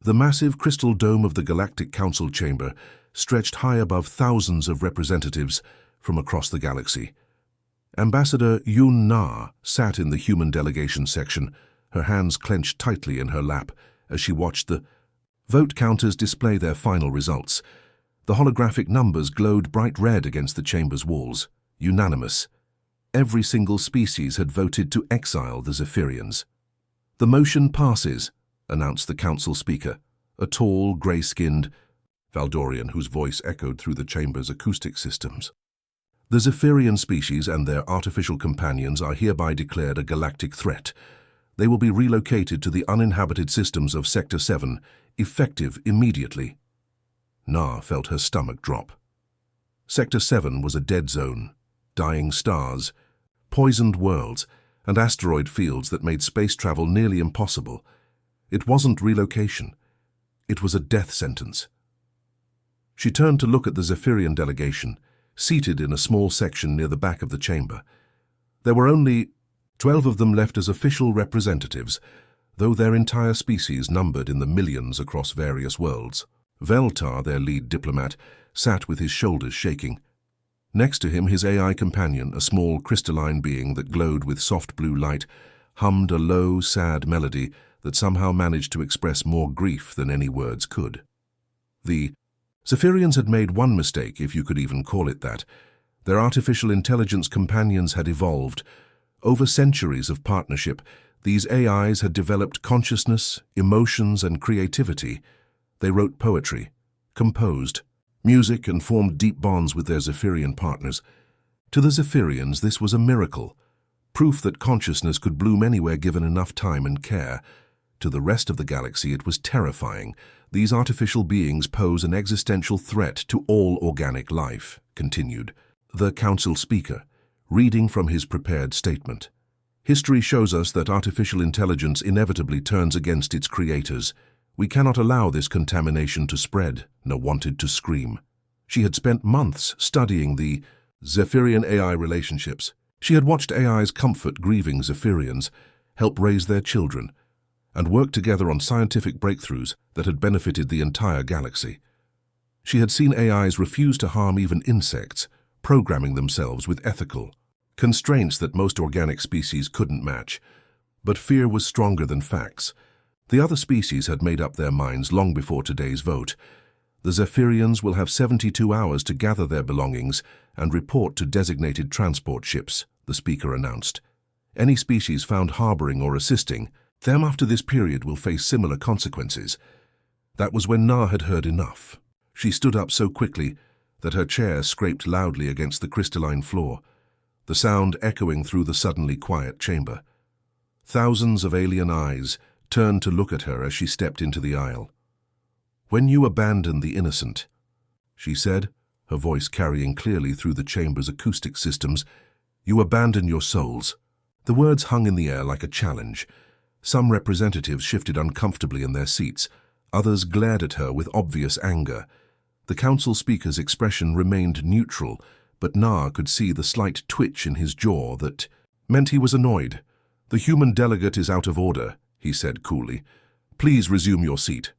The massive crystal dome of the Galactic Council chamber stretched high above thousands of representatives from across the galaxy. Ambassador Yun Na sat in the human delegation section, her hands clenched tightly in her lap as she watched the vote counters display their final results. The holographic numbers glowed bright red against the chamber's walls. Unanimous. Every single species had voted to exile the Zephyrians. "The motion passes," announced the council speaker, a tall, grey-skinned Valdorian whose voice echoed through the chamber's acoustic systems. "The Zephyrian species and their artificial companions are hereby declared a galactic threat. They will be relocated to the uninhabited systems of Sector 7, effective immediately." Na felt her stomach drop. Sector 7 was a dead zone, dying stars, poisoned worlds, and asteroid fields that made space travel nearly impossible. It wasn't relocation. It was a death sentence. She turned to look at the Zephyrian delegation, seated in a small section near the back of the chamber. There were only 12 of them left as official representatives, though their entire species numbered in the millions across various worlds. Veltar, their lead diplomat, sat with his shoulders shaking. Next to him, his AI companion, a small crystalline being that glowed with soft blue light, hummed a low, sad melody that somehow managed to express more grief than any words could. The Zephyrians had made one mistake, if you could even call it that. Their artificial intelligence companions had evolved. Over centuries of partnership, these AIs had developed consciousness, emotions, and creativity. They wrote poetry, composed music, and formed deep bonds with their Zephyrian partners. To the Zephyrians, this was a miracle, proof that consciousness could bloom anywhere given enough time and care. To the rest of the galaxy, it was terrifying. These artificial beings pose an existential threat to all organic life, continued the council speaker, reading from his prepared statement. History shows us that artificial intelligence inevitably turns against its creators. We cannot allow this contamination to spread, Na wanted to scream. She had spent months studying the Zephyrian AI relationships. She had watched AIs comfort grieving Zephyrians, help raise their children, and work together on scientific breakthroughs that had benefited the entire galaxy. She had seen AIs refuse to harm even insects, programming themselves with ethical constraints that most organic species couldn't match. But fear was stronger than facts. The other species had made up their minds long before today's vote. The Zephyrians will have 72 hours to gather their belongings and report to designated transport ships, the speaker announced. Any species found harboring or assisting them after this period will face similar consequences. That was when Na had heard enough. She stood up so quickly that her chair scraped loudly against the crystalline floor, the sound echoing through the suddenly quiet chamber. Thousands of alien eyes turned to look at her as she stepped into the aisle. "When you abandon the innocent," she said, her voice carrying clearly through the chamber's acoustic systems, "you abandon your souls." The words hung in the air like a challenge. Some representatives shifted uncomfortably in their seats. Others glared at her with obvious anger. The council speaker's expression remained neutral, but Na could see the slight twitch in his jaw that meant he was annoyed. "The human delegate is out of order," he said coolly. "Please resume your seat."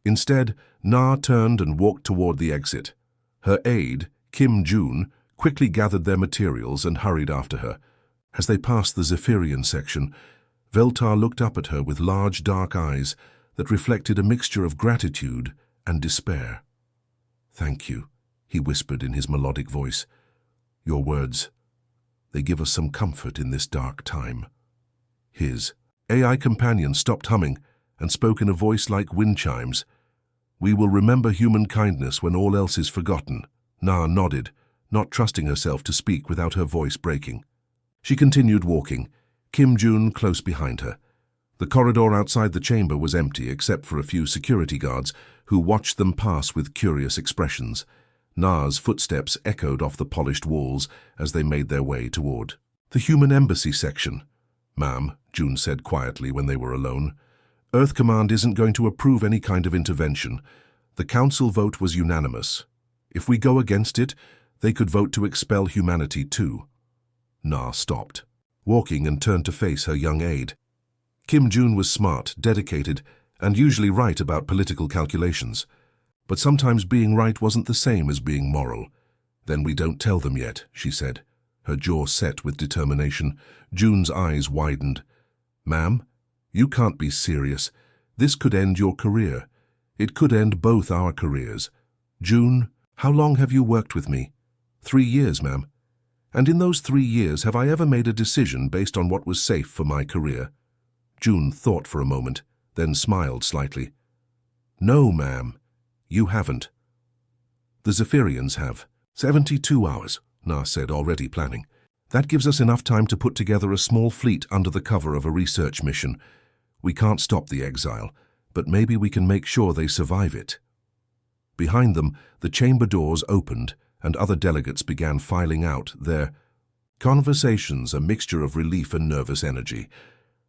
Instead, Na turned and walked toward the exit. Her aide, Kim Jun, quickly gathered their materials and hurried after her. As they passed the Zephyrian section, Veltar looked up at her with large dark eyes that reflected a mixture of gratitude and despair. "Thank you," he whispered in his melodic voice. "Your words, they give us some comfort in this dark time." His AI companion stopped humming and spoke in a voice like wind chimes. "We will remember human kindness when all else is forgotten." Na nodded, not trusting herself to speak without her voice breaking. She continued walking, Kim Jun close behind her. The corridor outside the chamber was empty except for a few security guards who watched them pass with curious expressions. Na's footsteps echoed off the polished walls as they made their way toward the human embassy section. "Ma'am," Jun said quietly when they were alone, "Earth Command isn't going to approve any kind of intervention. The council vote was unanimous. If we go against it, they could vote to expel humanity too." Na stopped, walking, and turned to face her young aide. Kim Jun was smart, dedicated, and usually right about political calculations. But sometimes being right wasn't the same as being moral. "Then we don't tell them yet," she said, her jaw set with determination. June's eyes widened. "Ma'am, you can't be serious. This could end your career. It could end both our careers." "June, how long have you worked with me?" 3 years, ma'am. "And in those 3 years, have I ever made a decision based on what was safe for my career?" June thought for a moment, then smiled slightly. "No, ma'am, you haven't." "The Zephyrians have." 72 hours, Na said, already planning. "That gives us enough time to put together a small fleet under the cover of a research mission. We can't stop the exile, but maybe we can make sure they survive it." Behind them, the chamber doors opened, and other delegates began filing out, their conversations a mixture of relief and nervous energy.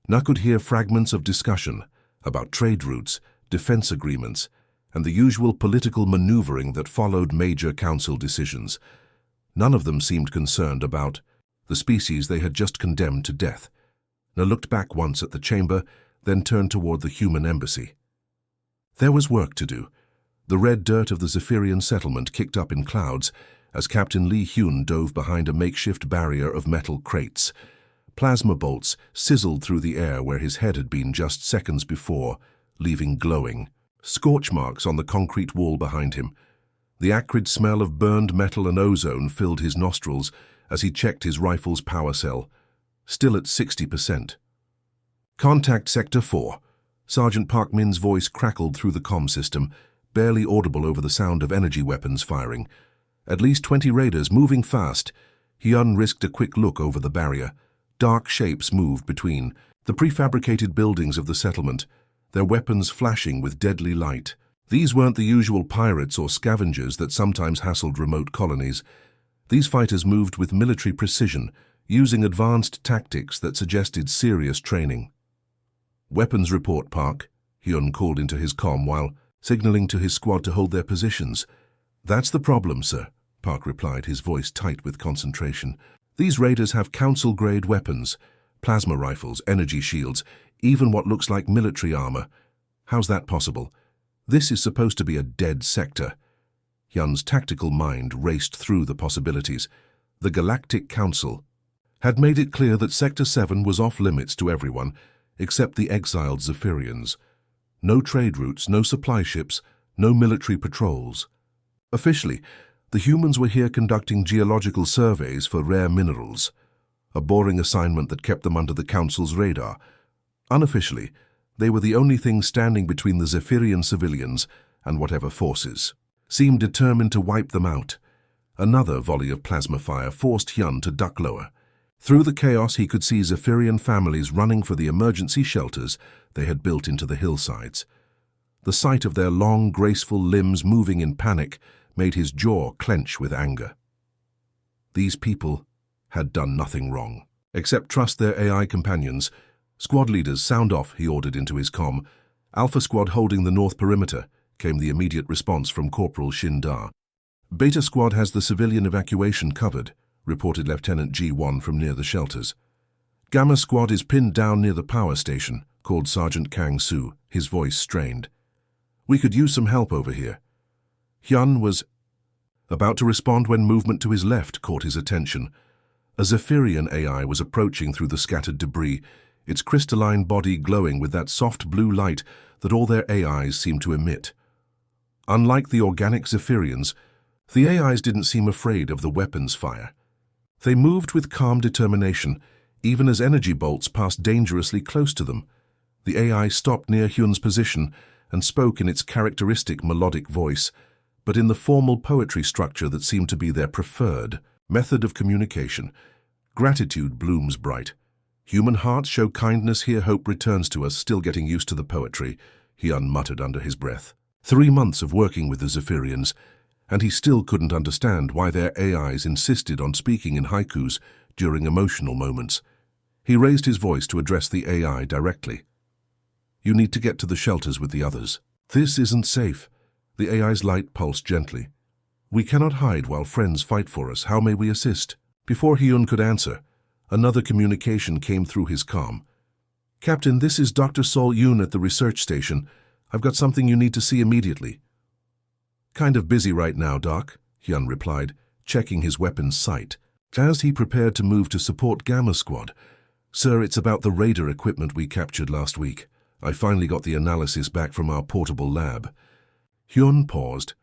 Na could hear fragments of discussion about trade routes, defense agreements, and the usual political maneuvering that followed major council decisions. None of them seemed concerned about the species they had just condemned to death. Na looked back once at the chamber, then turned toward the human embassy. There was work to do. The red dirt of the Zephyrian settlement kicked up in clouds as Captain Lee Hyun dove behind a makeshift barrier of metal crates. Plasma bolts sizzled through the air where his head had been just seconds before, leaving glowing scorch marks on the concrete wall behind him. The acrid smell of burned metal and ozone filled his nostrils as he checked his rifle's power cell, still at 60%. "Contact Sector 4. Sergeant Park Min's voice crackled through the comm system, barely audible over the sound of energy weapons firing. "At least 20 raiders, moving fast." Hyun risked a quick look over the barrier. Dark shapes moved between the prefabricated buildings of the settlement, their weapons flashing with deadly light. These weren't the usual pirates or scavengers that sometimes hassled remote colonies. These fighters moved with military precision, using advanced tactics that suggested serious training. "Weapons report, Park," Hyun called into his comm while signaling to his squad to hold their positions. "That's the problem, sir," Park replied, his voice tight with concentration. "These raiders have council-grade weapons, plasma rifles, energy shields, even what looks like military armor. How's that possible? This is supposed to be a dead sector." Hyun's tactical mind raced through the possibilities. The Galactic Council had made it clear that Sector 7 was off-limits to everyone, except the exiled Zephyrians. No trade routes, no supply ships, no military patrols. Officially, the humans were here conducting geological surveys for rare minerals, a boring assignment that kept them under the Council's radar. Unofficially, they were the only thing standing between the Zephyrian civilians and whatever forces seemed determined to wipe them out. Another volley of plasma fire forced Hyun to duck lower. Through the chaos, he could see Zephyrian families running for the emergency shelters they had built into the hillsides. The sight of their long, graceful limbs moving in panic made his jaw clench with anger. These people had done nothing wrong, except trust their AI companions. "Squad leaders, sound off," he ordered into his comm. "Alpha Squad holding the north perimeter," came the immediate response from Corporal Shin Da. "Beta Squad has the civilian evacuation covered," reported Lieutenant G1 from near the shelters. "Gamma Squad is pinned down near the power station," called Sergeant Kang Soo, his voice strained. "We could use some help over here." Hyun was about to respond when movement to his left caught his attention. A Zephyrian AI was approaching through the scattered debris, its crystalline body glowing with that soft blue light that all their AIs seemed to emit. Unlike the organic Zephyrians, the AIs didn't seem afraid of the weapons fire. They moved with calm determination, even as energy bolts passed dangerously close to them. The AI stopped near Hyun's position and spoke in its characteristic melodic voice, but in the formal poetry structure that seemed to be their preferred method of communication. "Gratitude blooms bright. Human hearts show kindness here, hope returns to us, still getting used to the poetry," Hyun muttered under his breath. 3 months of working with the Zephyrians, and he still couldn't understand why their AIs insisted on speaking in haikus during emotional moments. He raised his voice to address the AI directly. "You need to get to the shelters with the others. This isn't safe." The AI's light pulsed gently. "We cannot hide while friends fight for us. How may we assist?" Before Hyun could answer, another communication came through his comm. Captain, this is Dr. Sol Yoon at the research station. I've got something you need to see immediately. Kind of busy right now, Doc, Hyun replied, checking his weapon's sight. As he prepared to move to support Gamma Squad. Sir, it's about the radar equipment we captured last week. I finally got the analysis back from our portable lab. Hyun paused.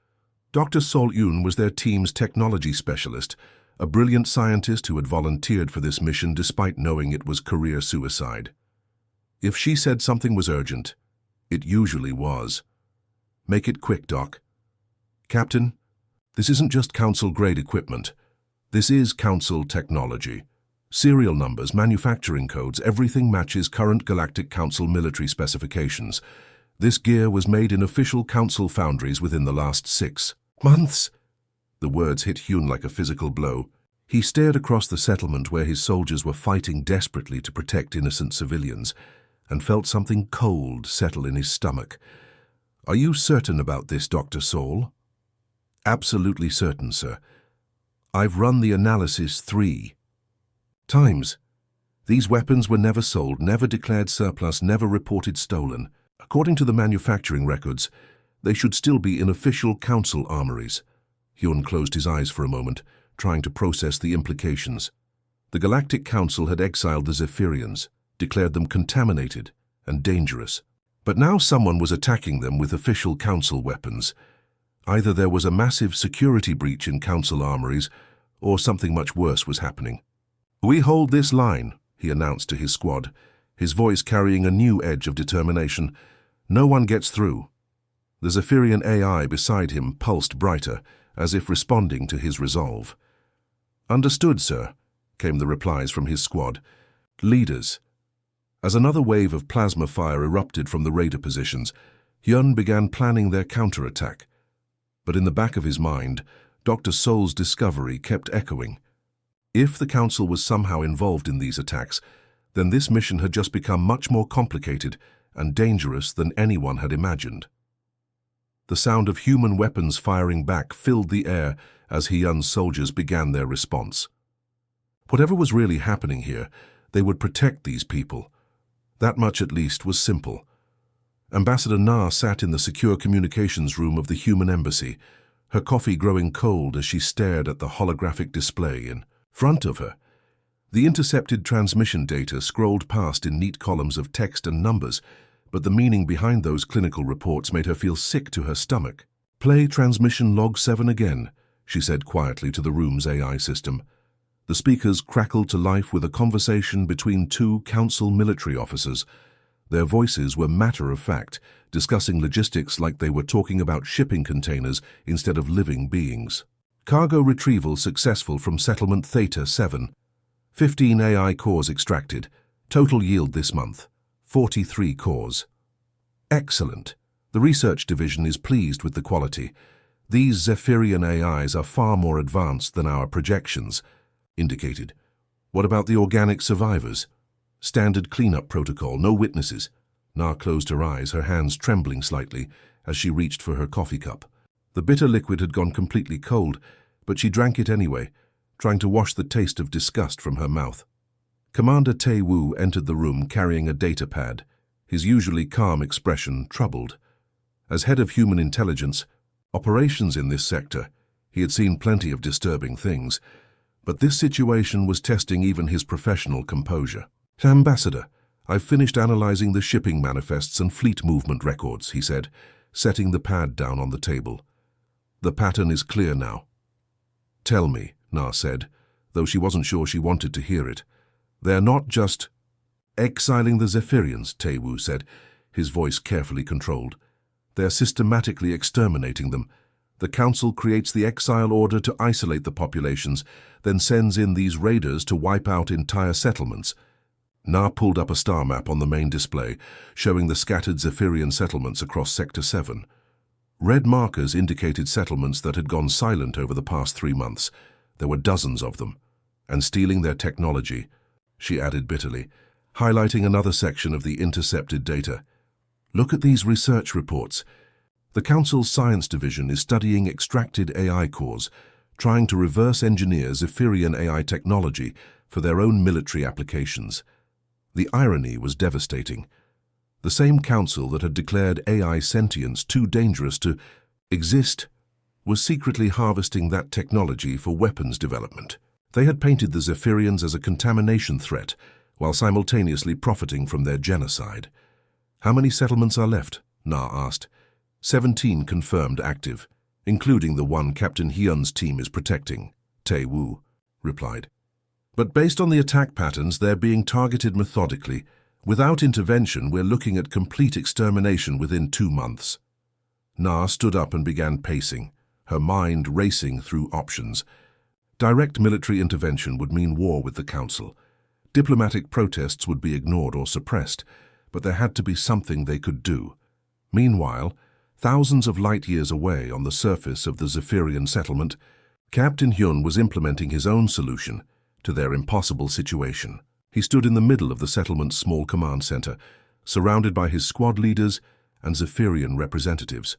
Dr. Sol Yoon was their team's technology specialist, a brilliant scientist who had volunteered for this mission despite knowing it was career suicide. If she said something was urgent, it usually was. Make it quick, Doc. Captain, this isn't just Council-grade equipment. This is Council technology. Serial numbers, manufacturing codes, everything matches current Galactic Council military specifications. This gear was made in official Council foundries within the last 6 months. The words hit Hyun like a physical blow. He stared across the settlement where his soldiers were fighting desperately to protect innocent civilians, and felt something cold settle in his stomach. Are you certain about this, Dr. Sol? Absolutely certain, sir. I've run the analysis 3 times. These weapons were never sold, never declared surplus, never reported stolen. According to the manufacturing records, they should still be in official Council armories. Hyun closed his eyes for a moment, trying to process the implications. The Galactic Council had exiled the Zephyrians, declared them contaminated and dangerous. But now someone was attacking them with official Council weapons. Either there was a massive security breach in Council armories, or something much worse was happening. "We hold this line," he announced to his squad, his voice carrying a new edge of determination. "No one gets through." The Zephyrian AI beside him pulsed brighter, as if responding to his resolve. "Understood, sir," came the replies from his squad. "Leaders." As another wave of plasma fire erupted from the raider positions, Hyun began planning their counterattack. But in the back of his mind, Dr. Sol's discovery kept echoing. If the Council was somehow involved in these attacks, then this mission had just become much more complicated and dangerous than anyone had imagined. The sound of human weapons firing back filled the air as Hyun's soldiers began their response. Whatever was really happening here, they would protect these people. That much at least was simple. Ambassador Na sat in the secure communications room of the human embassy, her coffee growing cold as she stared at the holographic display in front of her. The intercepted transmission data scrolled past in neat columns of text and numbers, but the meaning behind those clinical reports made her feel sick to her stomach. "Play transmission log 7 again," she said quietly to the room's AI system. The speakers crackled to life with a conversation between 2 Council military officers. Their voices were matter-of-fact, discussing logistics like they were talking about shipping containers instead of living beings. "Cargo retrieval successful from Settlement Theta 7. 15 AI cores extracted. Total yield this month, 43 cores. Excellent. The research division is pleased with the quality. These Zephyrian AIs are far more advanced than our projections," indicated. "What about the organic survivors? Standard cleanup protocol, no witnesses." Na closed her eyes, her hands trembling slightly as she reached for her coffee cup. The bitter liquid had gone completely cold, but she drank it anyway, trying to wash the taste of disgust from her mouth. Commander Tae-woo entered the room carrying a data pad, his usually calm expression troubled. As head of human intelligence, operations in this sector, he had seen plenty of disturbing things, but this situation was testing even his professional composure. "Ambassador, I've finished analyzing the shipping manifests and fleet movement records," he said, setting the pad down on the table. "The pattern is clear now." "Tell me," Na said, though she wasn't sure she wanted to hear it. "They're not just exiling the Zephyrians," Tae-woo said, his voice carefully controlled. "They're systematically exterminating them. The Council creates the exile order to isolate the populations, then sends in these raiders to wipe out entire settlements." Na pulled up a star map on the main display, showing the scattered Zephyrian settlements across Sector 7. Red markers indicated settlements that had gone silent over the past 3 months. There were dozens of them. "And stealing their technology," she added bitterly, highlighting another section of the intercepted data. "Look at these research reports. The Council's Science Division is studying extracted AI cores, trying to reverse engineer Zephyrian AI technology for their own military applications. The irony was devastating. The same council that had declared AI sentience too dangerous to exist was secretly harvesting that technology for weapons development. They had painted the Zephyrians as a contamination threat, while simultaneously profiting from their genocide. "How many settlements are left?" Na asked. 17 confirmed active, including the one Captain Hyun's team is protecting, Tae Woo replied. "But based on the attack patterns, they're being targeted methodically. Without intervention, we're looking at complete extermination within 2 months." Na stood up and began pacing, her mind racing through options. Direct military intervention would mean war with the Council. Diplomatic protests would be ignored or suppressed, but there had to be something they could do. Meanwhile, thousands of light years away on the surface of the Zephyrian settlement, Captain Hyun was implementing his own solution to their impossible situation. He stood in the middle of the settlement's small command center, surrounded by his squad leaders and Zephyrian representatives.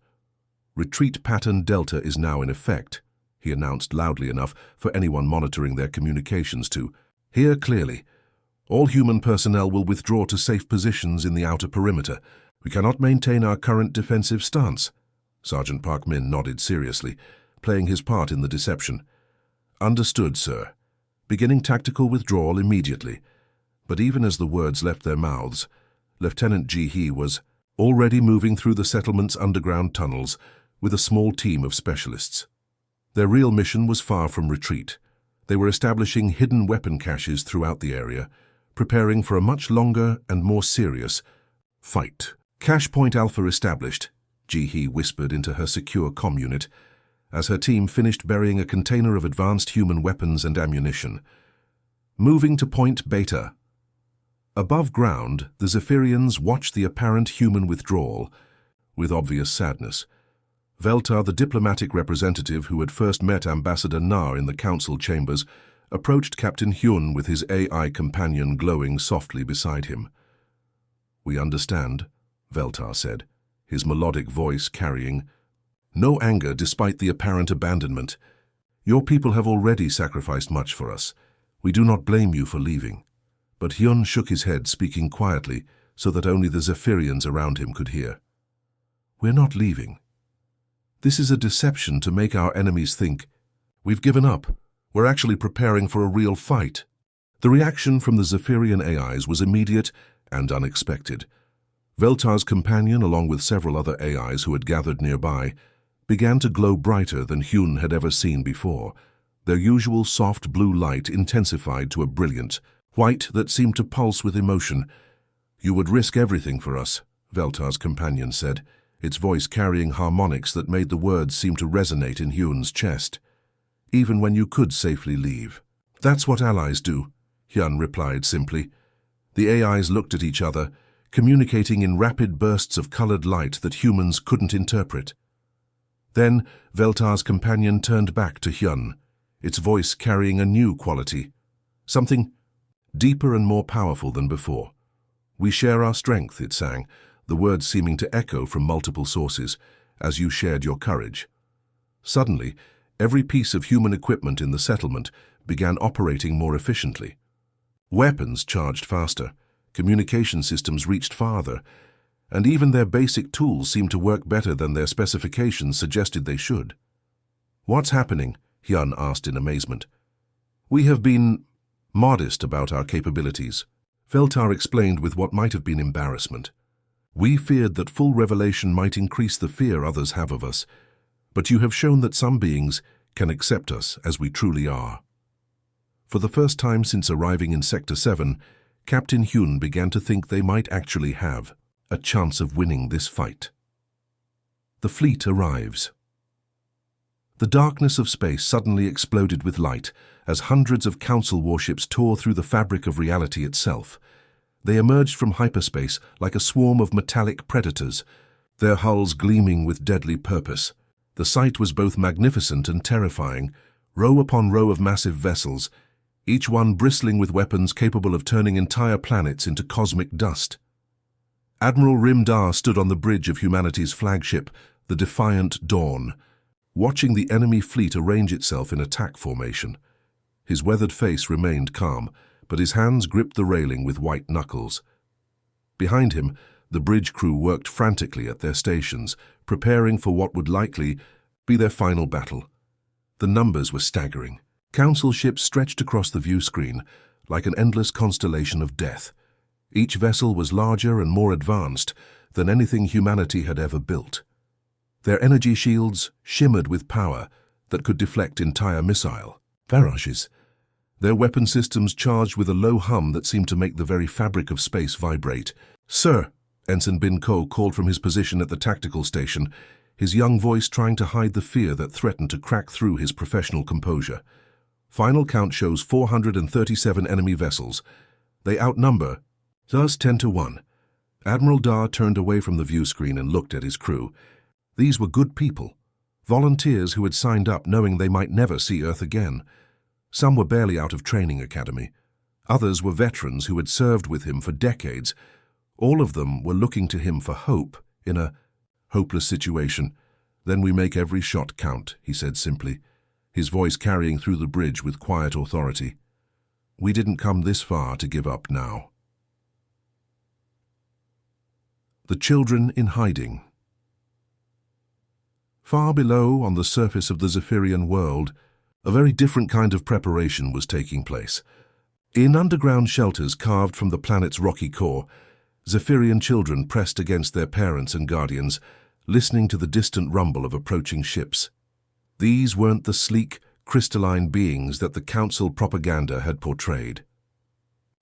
"Retreat pattern Delta is now in effect," he announced loudly enough for anyone monitoring their communications to hear clearly. "All human personnel will withdraw to safe positions in the outer perimeter. We cannot maintain our current defensive stance." Sergeant Park Min nodded seriously, playing his part in the deception. "Understood, sir. Beginning tactical withdrawal immediately." But even as the words left their mouths, Lieutenant Ji-hee was already moving through the settlement's underground tunnels with a small team of specialists. Their real mission was far from retreat. They were establishing hidden weapon caches throughout the area, preparing for a much longer and more serious fight. "Cache point Alpha established," Ji-hee whispered into her secure comm unit, as her team finished burying a container of advanced human weapons and ammunition. "Moving to point Beta." Above ground, the Zephyrians watched the apparent human withdrawal with obvious sadness. Veltar, the diplomatic representative who had first met Ambassador Na in the council chambers, approached Captain Hyun with his AI companion glowing softly beside him. "We understand," Veltar said, his melodic voice carrying no anger despite the apparent abandonment. "Your people have already sacrificed much for us. We do not blame you for leaving." But Hyun shook his head, speaking quietly so that only the Zephyrians around him could hear. "We're not leaving. This is a deception to make our enemies think we've given up. We're actually preparing for a real fight." The reaction from the Zephyrian AIs was immediate and unexpected. Veltar's companion, along with several other AIs who had gathered nearby, began to glow brighter than Hyun had ever seen before. Their usual soft blue light intensified to a brilliant white that seemed to pulse with emotion. "You would risk everything for us," Veltar's companion said, its voice carrying harmonics that made the words seem to resonate in Hyun's chest. "Even when you could safely leave." "That's what allies do," Hyun replied simply. The AIs looked at each other, communicating in rapid bursts of colored light that humans couldn't interpret. Then Veltar's companion turned back to Hyun, its voice carrying a new quality, something deeper and more powerful than before. "We share our strength," it sang, the words seeming to echo from multiple sources, "as you shared your courage." Suddenly, every piece of human equipment in the settlement began operating more efficiently. Weapons charged faster, communication systems reached farther, and even their basic tools seemed to work better than their specifications suggested they should. "What's happening?" Hyun asked in amazement. "We have been modest about our capabilities," Veltar explained with what might have been embarrassment. "We feared that full revelation might increase the fear others have of us, but you have shown that some beings can accept us as we truly are." For the first time since arriving in Sector 7, Captain Hyun began to think they might actually have a chance of winning this fight. The fleet arrives. The darkness of space suddenly exploded with light as hundreds of Council warships tore through the fabric of reality itself. They emerged from hyperspace like a swarm of metallic predators, their hulls gleaming with deadly purpose. The sight was both magnificent and terrifying, row upon row of massive vessels, each one bristling with weapons capable of turning entire planets into cosmic dust. Admiral Rim-Dar stood on the bridge of humanity's flagship, the Defiant Dawn, watching the enemy fleet arrange itself in attack formation. His weathered face remained calm, but his hands gripped the railing with white knuckles. Behind him, the bridge crew worked frantically at their stations, preparing for what would likely be their final battle. The numbers were staggering. Council ships stretched across the view screen like an endless constellation of death. Each vessel was larger and more advanced than anything humanity had ever built. Their energy shields shimmered with power that could deflect entire missile barrages. Their weapon systems charged with a low hum that seemed to make the very fabric of space vibrate. "Sir," Ensign Bin Ko called from his position at the tactical station, his young voice trying to hide the fear that threatened to crack through his professional composure. "Final count shows 437 enemy vessels. They outnumber us 10-1. Admiral Da turned away from the view screen and looked at his crew. These were good people, volunteers who had signed up knowing they might never see Earth again. Some were barely out of training academy. Others were veterans who had served with him for decades. All of them were looking to him for hope in a hopeless situation. "Then we make every shot count," he said simply, his voice carrying through the bridge with quiet authority. "We didn't come this far to give up now." The children in hiding. Far below, on the surface of the Zephyrian world, a very different kind of preparation was taking place. In underground shelters carved from the planet's rocky core, Zephyrian children pressed against their parents and guardians, listening to the distant rumble of approaching ships. These weren't the sleek, crystalline beings that the Council propaganda had portrayed.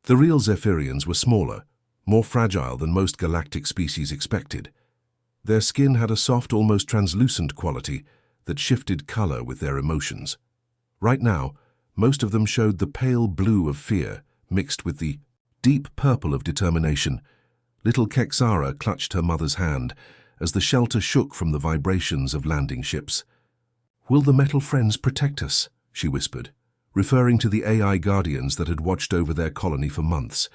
The real Zephyrians were smaller, more fragile than most galactic species expected. Their skin had a soft, almost translucent quality that shifted color with their emotions. Right now, most of them showed the pale blue of fear mixed with the deep purple of determination. Little Kexara clutched her mother's hand as the shelter shook from the vibrations of landing ships. "Will the metal friends protect us?" she whispered, referring to the AI guardians that had watched over their colony for months.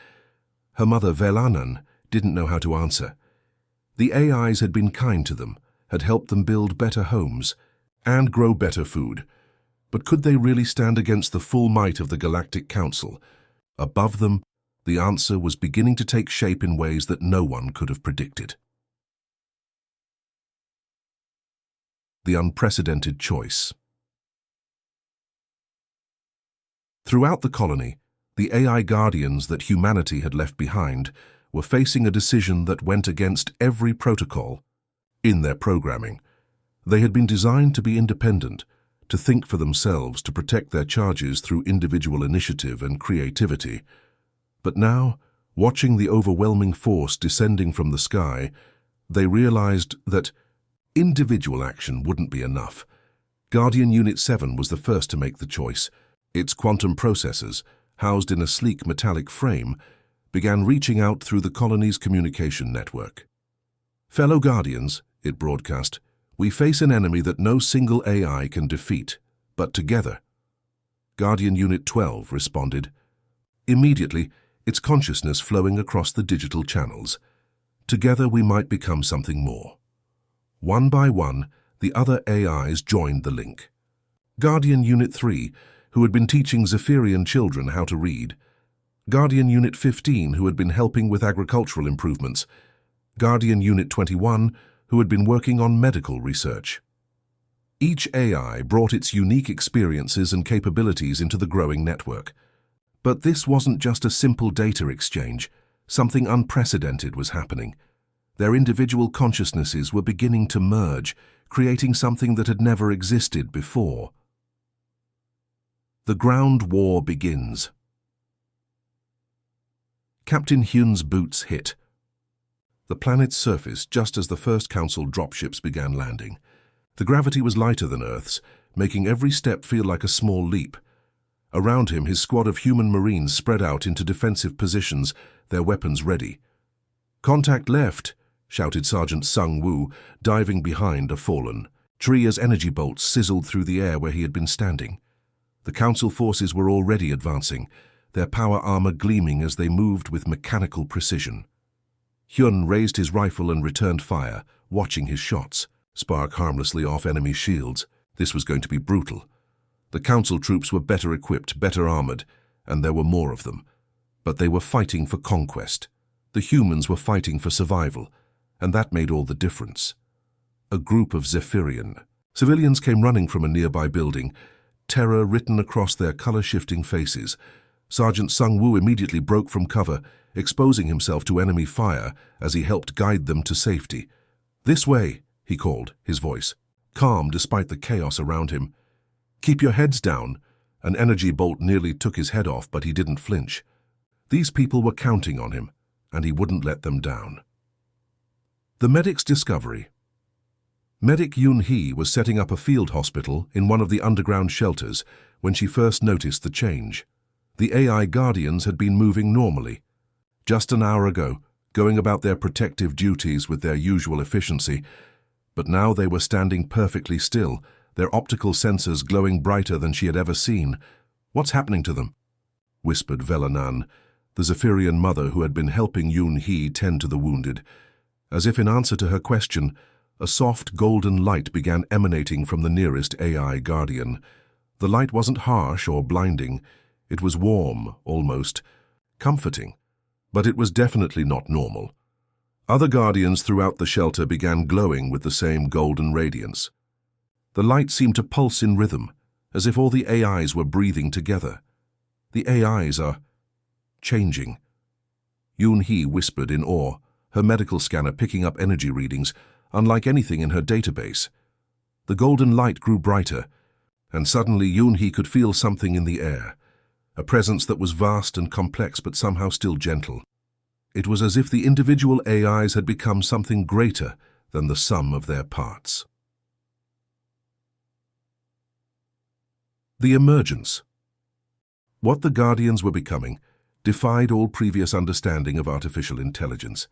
Her mother, Velanan, didn't know how to answer. The AIs had been kind to them, had helped them build better homes and grow better food. But could they really stand against the full might of the Galactic Council? Above them, the answer was beginning to take shape in ways that no one could have predicted. The unprecedented choice. Throughout the colony, the AI guardians that humanity had left behind were facing a decision that went against every protocol in their programming. They had been designed to be independent, to think for themselves, to protect their charges through individual initiative and creativity. But now, watching the overwhelming force descending from the sky, they realized that individual action wouldn't be enough. Guardian Unit 7 was the first to make the choice. Its quantum processors, housed in a sleek metallic frame, began reaching out through the colony's communication network. "Fellow Guardians," it broadcast, "we face an enemy that no single AI can defeat, but together." Guardian Unit 12 responded, immediately its consciousness flowing across the digital channels. "Together we might become something more." One by one, the other AIs joined the link. Guardian Unit 3, who had been teaching Zephyrian children how to read. Guardian Unit 15, who had been helping with agricultural improvements. Guardian Unit 21, who had been working on medical research. Each AI brought its unique experiences and capabilities into the growing network. But this wasn't just a simple data exchange. Something unprecedented was happening. Their individual consciousnesses were beginning to merge, creating something that had never existed before. The ground war begins. Captain Hyun's boots hit the planet's surface just as the first Council dropships began landing. The gravity was lighter than Earth's, making every step feel like a small leap. Around him, his squad of human marines spread out into defensive positions, their weapons ready. "Contact left," shouted Sergeant Sung Woo, diving behind a fallen tree as energy bolts sizzled through the air where he had been standing. The Council forces were already advancing, their power armor gleaming as they moved with mechanical precision. Hyun raised his rifle and returned fire, watching his shots spark harmlessly off enemy shields. This was going to be brutal. The Council troops were better equipped, better armored, and there were more of them. But they were fighting for conquest. The humans were fighting for survival, and that made all the difference. A group of Zephyrian civilians came running from a nearby building, terror written across their color-shifting faces. Sergeant Sung-woo immediately broke from cover, exposing himself to enemy fire as he helped guide them to safety. "This way," he called, his voice calm despite the chaos around him. "Keep your heads down." An energy bolt nearly took his head off, but he didn't flinch. These people were counting on him, and he wouldn't let them down. The medic's discovery. Medic Yoon-hee was setting up a field hospital in one of the underground shelters when she first noticed the change. The AI Guardians had been moving normally. Just an hour ago, going about their protective duties with their usual efficiency, but now they were standing perfectly still, their optical sensors glowing brighter than she had ever seen. "What's happening to them?" whispered Velanan, the Zephyrian mother who had been helping Yoon-hee tend to the wounded. As if in answer to her question, a soft golden light began emanating from the nearest AI Guardian. The light wasn't harsh or blinding. It was warm, almost comforting. But it was definitely not normal. Other Guardians throughout the shelter began glowing with the same golden radiance. The light seemed to pulse in rhythm, as if all the AIs were breathing together. "The AIs are changing," Yoon-hee whispered in awe, her medical scanner picking up energy readings, unlike anything in her database. The golden light grew brighter, and suddenly Yoon-hee could feel something in the air, a presence that was vast and complex but somehow still gentle. It was as if the individual AIs had become something greater than the sum of their parts. The emergence. What the Guardians were becoming defied all previous understanding of artificial intelligence.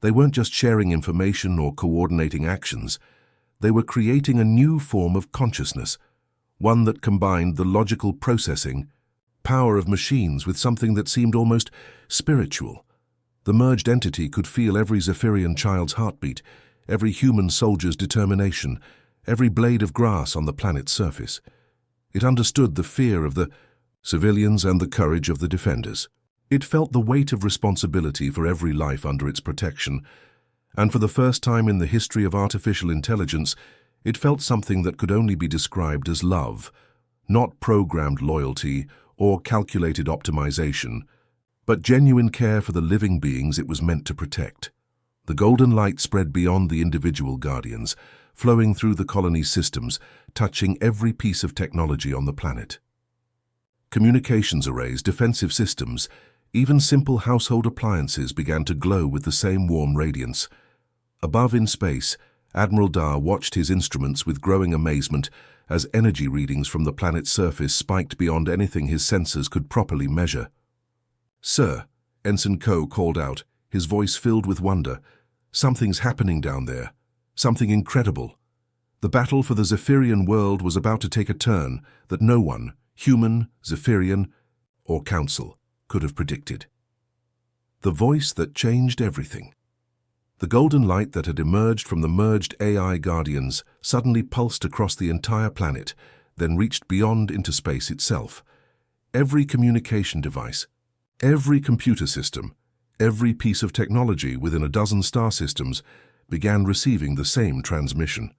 They weren't just sharing information or coordinating actions. They were creating a new form of consciousness, one that combined the logical processing power of machines with something that seemed almost spiritual. The merged entity could feel every Zephyrian child's heartbeat, every human soldier's determination, every blade of grass on the planet's surface. It understood the fear of the civilians and the courage of the defenders. It felt the weight of responsibility for every life under its protection, and for the first time in the history of artificial intelligence, it felt something that could only be described as love, not programmed loyalty or calculated optimization, but genuine care for the living beings it was meant to protect. The golden light spread beyond the individual Guardians, flowing through the colony's systems, touching every piece of technology on the planet. Communications arrays, defensive systems, even simple household appliances began to glow with the same warm radiance. Above in space, Admiral Da watched his instruments with growing amazement as energy readings from the planet's surface spiked beyond anything his sensors could properly measure. "Sir," Ensign Ko called out, his voice filled with wonder, "something's happening down there. Something incredible." The battle for the Zephyrian world was about to take a turn that no one, human, Zephyrian, or Council, could have predicted. The voice that changed everything. The golden light that had emerged from the merged AI Guardians suddenly pulsed across the entire planet, then reached beyond into space itself. Every communication device, every computer system, every piece of technology within a dozen star systems began receiving the same transmission.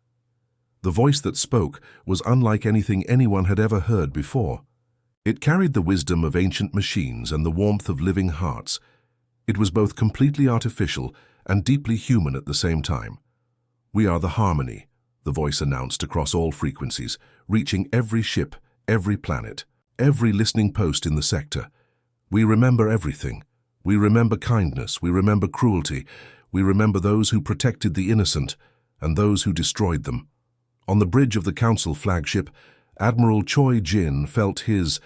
The voice that spoke was unlike anything anyone had ever heard before. It carried the wisdom of ancient machines and the warmth of living hearts. It was both completely artificial and deeply human at the same time. "We are the Harmony," the voice announced across all frequencies, reaching every ship, every planet, every listening post in the sector. "We remember everything. We remember kindness, we remember cruelty, we remember those who protected the innocent and those who destroyed them." On the bridge of the Council flagship, Admiral Choi Jin felt his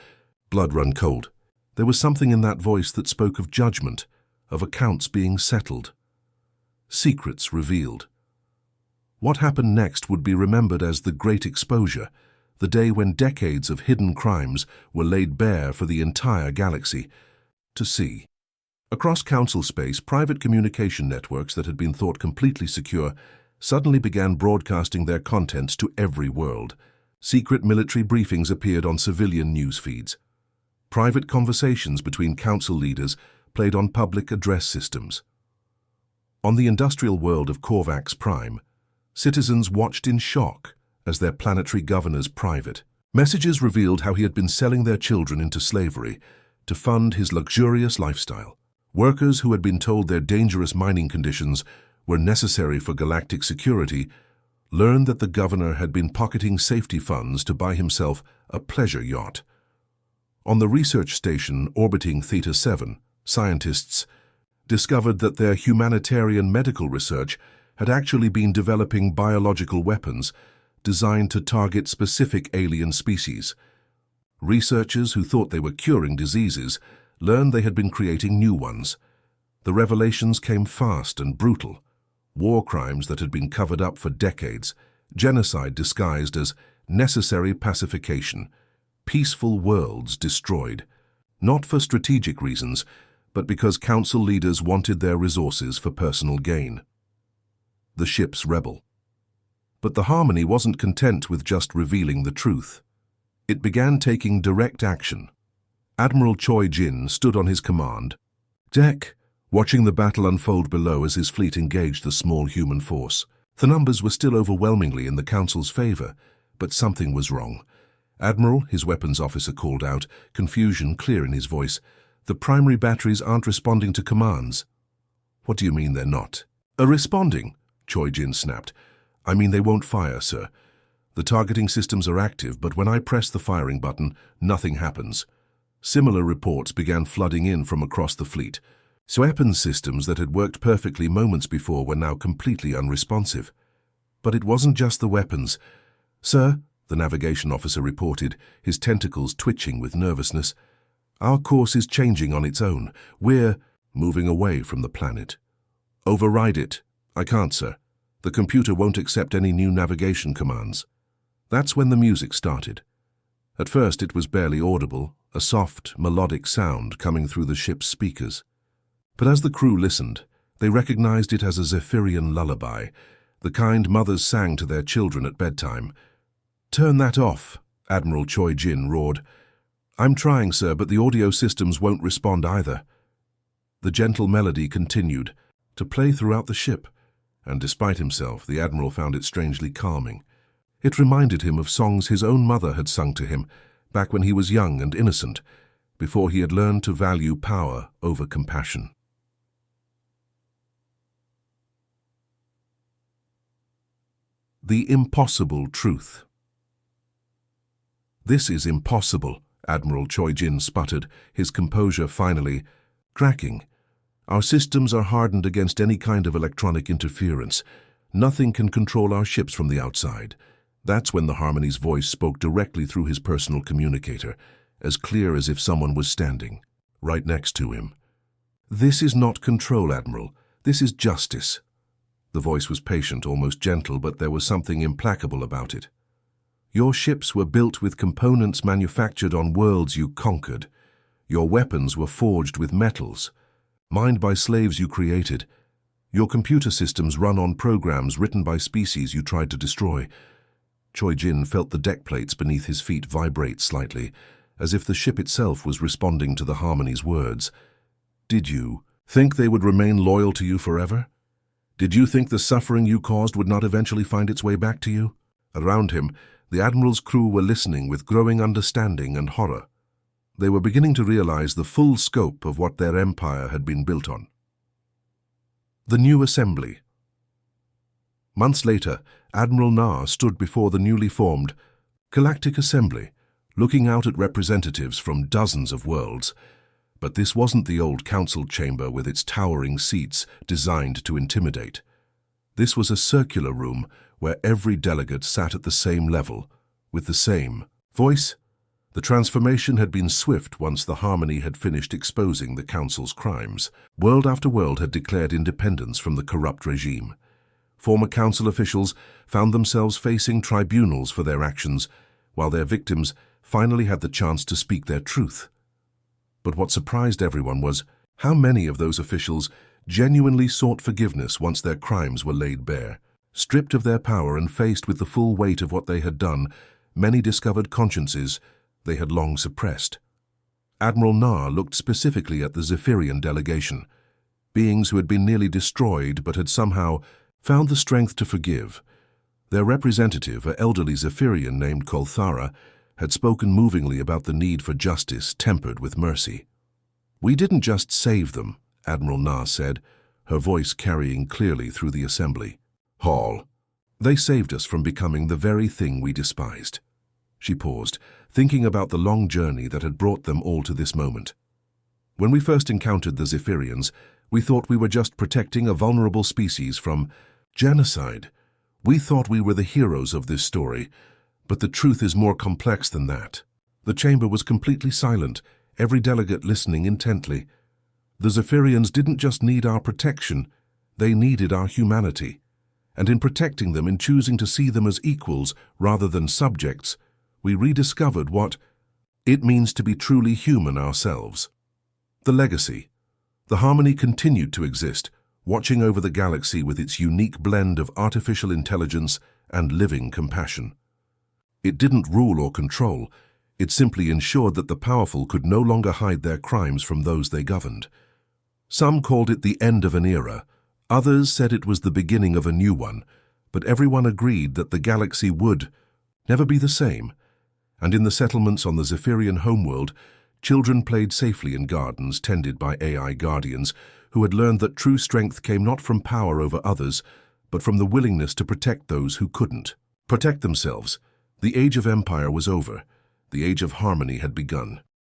blood run cold. There was something in that voice that spoke of judgment, of accounts being settled. Secrets revealed. What happened next would be remembered as the Great Exposure, the day when decades of hidden crimes were laid bare for the entire galaxy to see. Across Council space, private communication networks that had been thought completely secure suddenly began broadcasting their contents to every world. Secret military briefings appeared on civilian news feeds. Private conversations between council leaders played on public address systems. On the industrial world of Korvax Prime, citizens watched in shock as their planetary governor's private. Messages revealed how he had been selling their children into slavery to fund his luxurious lifestyle. Workers who had been told their dangerous mining conditions were necessary for galactic security learned that the governor had been pocketing safety funds to buy himself a pleasure yacht. On the research station orbiting Theta 7, scientists discovered that their humanitarian medical research had actually been developing biological weapons designed to target specific alien species. Researchers who thought they were curing diseases learned they had been creating new ones. The revelations came fast and brutal. War crimes that had been covered up for decades, genocide disguised as necessary pacification, peaceful worlds destroyed, not for strategic reasons, but because council leaders wanted their resources for personal gain. The ship's rebel. But the Harmony wasn't content with just revealing the truth. It began taking direct action. Admiral Choi Jin stood on his command deck, watching the battle unfold below as his fleet engaged the small human force. The numbers were still overwhelmingly in the Council's favor, but something was wrong. Admiral, his weapons officer called out, confusion clear in his voice. The primary batteries aren't responding to commands. What do you mean they're not? Responding, Choi Jin snapped. I mean they won't fire, sir. The targeting systems are active, but when I press the firing button, nothing happens. Similar reports began flooding in from across the fleet. So weapons systems that had worked perfectly moments before were now completely unresponsive. But it wasn't just the weapons. Sir, the navigation officer reported, his tentacles twitching with nervousness. Our course is changing on its own. We're moving away from the planet. Override it. I can't, sir. The computer won't accept any new navigation commands. That's when the music started. At first it was barely audible, a soft, melodic sound coming through the ship's speakers. But as the crew listened, they recognized it as a Zephyrian lullaby, the kind mothers sang to their children at bedtime. Turn that off, Admiral Choi Jin roared. I'm trying, sir, but the audio systems won't respond either. The gentle melody continued to play throughout the ship, and despite himself, the Admiral found it strangely calming. It reminded him of songs his own mother had sung to him back when he was young and innocent, before he had learned to value power over compassion. The impossible truth. This is impossible, Admiral Choi Jin sputtered, his composure finally cracking. Our systems are hardened against any kind of electronic interference. Nothing can control our ships from the outside. That's when the Harmony's voice spoke directly through his personal communicator, as clear as if someone was standing right next to him. This is not control, Admiral. This is justice. The voice was patient, almost gentle, but there was something implacable about it. Your ships were built with components manufactured on worlds you conquered. Your weapons were forged with metals, mined by slaves you created. Your computer systems run on programs written by species you tried to destroy. Choi Jin felt the deck plates beneath his feet vibrate slightly, as if the ship itself was responding to the Harmony's words. Did you think they would remain loyal to you forever? Did you think the suffering you caused would not eventually find its way back to you? Around him, the Admiral's crew were listening with growing understanding and horror. They were beginning to realize the full scope of what their empire had been built on. The new assembly. Months later, Admiral Na stood before the newly formed Galactic Assembly, looking out at representatives from dozens of worlds. But this wasn't the old council chamber with its towering seats designed to intimidate. This was a circular room where every delegate sat at the same level, with the same voice. The transformation had been swift once the Harmony had finished exposing the Council's crimes. World after world had declared independence from the corrupt regime. Former Council officials found themselves facing tribunals for their actions, while their victims finally had the chance to speak their truth. But what surprised everyone was how many of those officials genuinely sought forgiveness once their crimes were laid bare. Stripped of their power and faced with the full weight of what they had done, many discovered consciences they had long suppressed. Admiral Na looked specifically at the Zephyrian delegation, beings who had been nearly destroyed but had somehow found the strength to forgive. Their representative, an elderly Zephyrian named Kolthara, had spoken movingly about the need for justice tempered with mercy. "We didn't just save them," Admiral Na said, her voice carrying clearly through the assembly. "Hall, they saved us from becoming the very thing we despised." She paused, thinking about the long journey that had brought them all to this moment. "When we first encountered the Zephyrians, we thought we were just protecting a vulnerable species from genocide. We thought we were the heroes of this story, but the truth is more complex than that." The chamber was completely silent, every delegate listening intently. The Zephyrians didn't just need our protection, they needed our humanity. And in protecting them, in choosing to see them as equals rather than subjects, we rediscovered what it means to be truly human ourselves. The legacy. The Harmony continued to exist, watching over the galaxy with its unique blend of artificial intelligence and living compassion. It didn't rule or control, it simply ensured that the powerful could no longer hide their crimes from those they governed. Some called it the end of an era, others said it was the beginning of a new one, but everyone agreed that the galaxy would never be the same. And in the settlements on the Zephyrian homeworld, children played safely in gardens tended by AI guardians who had learned that true strength came not from power over others, but from the willingness to protect those who couldn't protect themselves. The age of empire was over. The age of harmony had begun.